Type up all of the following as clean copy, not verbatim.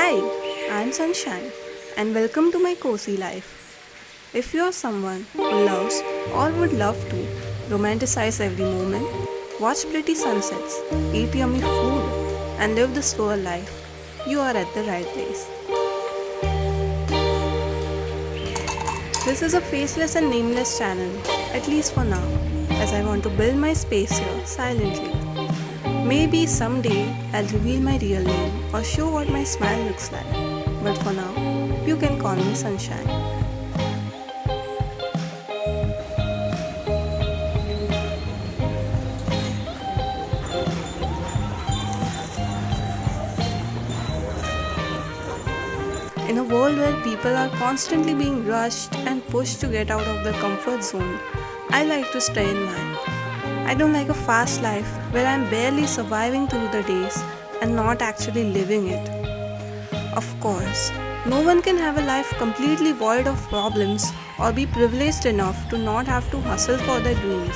Hi, I'm Sunshine, and welcome to my cozy life. If you're someone who loves or would love to romanticize every moment, watch pretty sunsets, eat yummy food, and live the slower life, you are at the right place. This is a faceless and nameless channel, at least for now, as I want to build my space here silently. Maybe someday I'll reveal my real name or show what my smile looks like. But for now, you can call me Sunshine. In a world where people are constantly being rushed and pushed to get out of their comfort zone, I like to stay in mine. I don't like a fast life where I'm barely surviving through the days and not actually living it. Of course, no one can have a life completely void of problems or be privileged enough to not have to hustle for their dreams.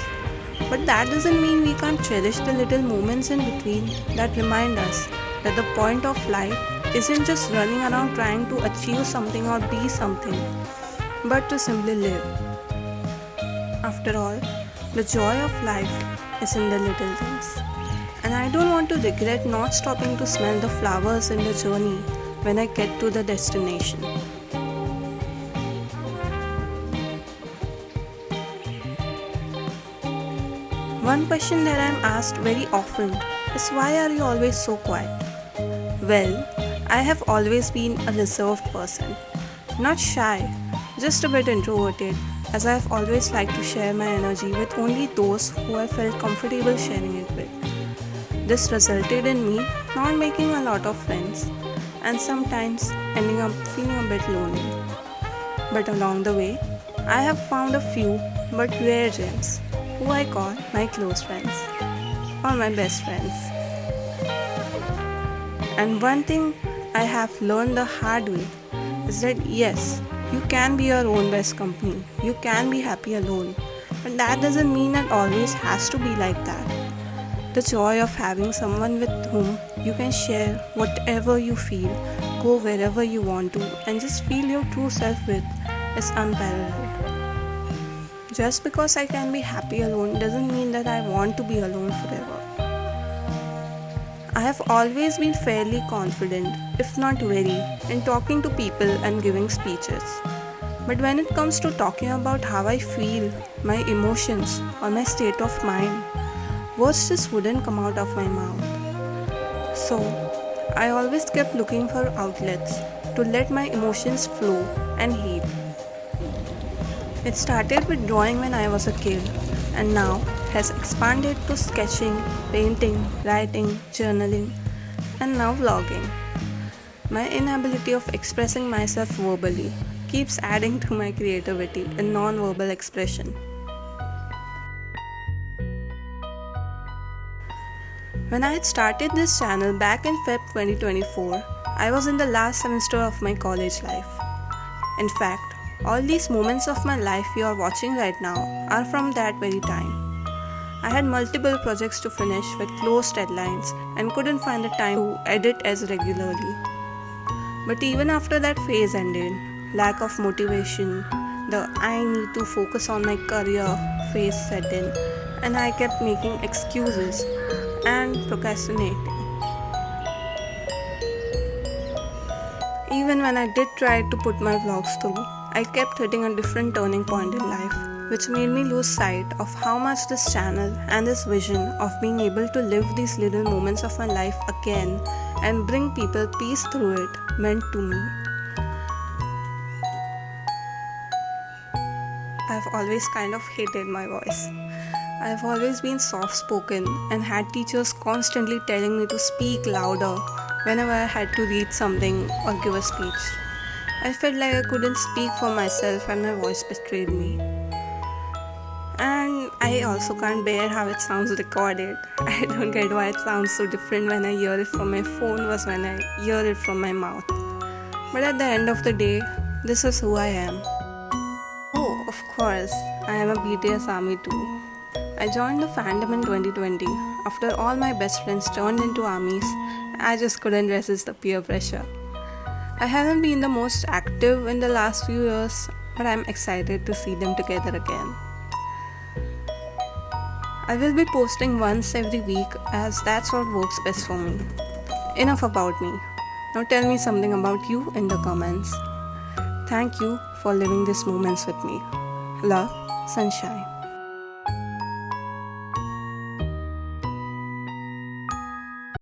But that doesn't mean we can't cherish the little moments in between that remind us that the point of life isn't just running around trying to achieve something or be something, but to simply live. After all, the joy of life is in the little things. And I don't want to regret not stopping to smell the flowers in the journey when I get to the destination. One question that I'm asked very often is, why are you always so quiet? Well, I have always been a reserved person. Not shy, just a bit introverted, as I have always liked to share my energy with only those who I felt comfortable sharing it with. This resulted in me not making a lot of friends and sometimes ending up feeling a bit lonely. But along the way, I have found a few but rare gems who I call my close friends or my best friends. And one thing I have learned the hard way is that yes, you can be your own best company, you can be happy alone, but that doesn't mean it always has to be like that. The joy of having someone with whom you can share whatever you feel, go wherever you want to, and just feel your true self with is unparalleled. Just because I can be happy alone doesn't mean that I want to be alone forever. I have always been fairly confident, if not very, in talking to people and giving speeches. But when it comes to talking about how I feel, my emotions, or my state of mind, words just wouldn't come out of my mouth. So, I always kept looking for outlets to let my emotions flow and heal. It started with drawing when I was a kid, and now has expanded to sketching, painting, writing, journaling, and now vlogging. My inability of expressing myself verbally keeps adding to my creativity in non-verbal expression. When I had started this channel back in Feb 2024, I was in the last semester of my college life. In fact, all these moments of my life you are watching right now are from that very time. I had multiple projects to finish with close deadlines and couldn't find the time to edit as regularly. But even after that phase ended, lack of motivation, the I need to focus on my career phase set in, and I kept making excuses and procrastinating. Even when I did try to put my vlogs through, I kept hitting a different turning point in life, which made me lose sight of how much this channel and this vision of being able to live these little moments of my life again and bring people peace through it meant to me. I've always kind of hated my voice. I've always been soft-spoken and had teachers constantly telling me to speak louder whenever I had to read something or give a speech. I felt like I couldn't speak for myself and my voice betrayed me. And I also can't bear how it sounds recorded. I don't get why it sounds so different when I hear it from my phone versus when I hear it from my mouth. But at the end of the day, this is who I am. Oh, of course, I am a BTS ARMY too. I joined the fandom in 2020. After all my best friends turned into armies, I just couldn't resist the peer pressure. I haven't been the most active in the last few years, but I'm excited to see them together again. I will be posting once every week as that's what works best for me. Enough about me. Now tell me something about you in the comments. Thank you for living these moments with me. Love, Sunshine.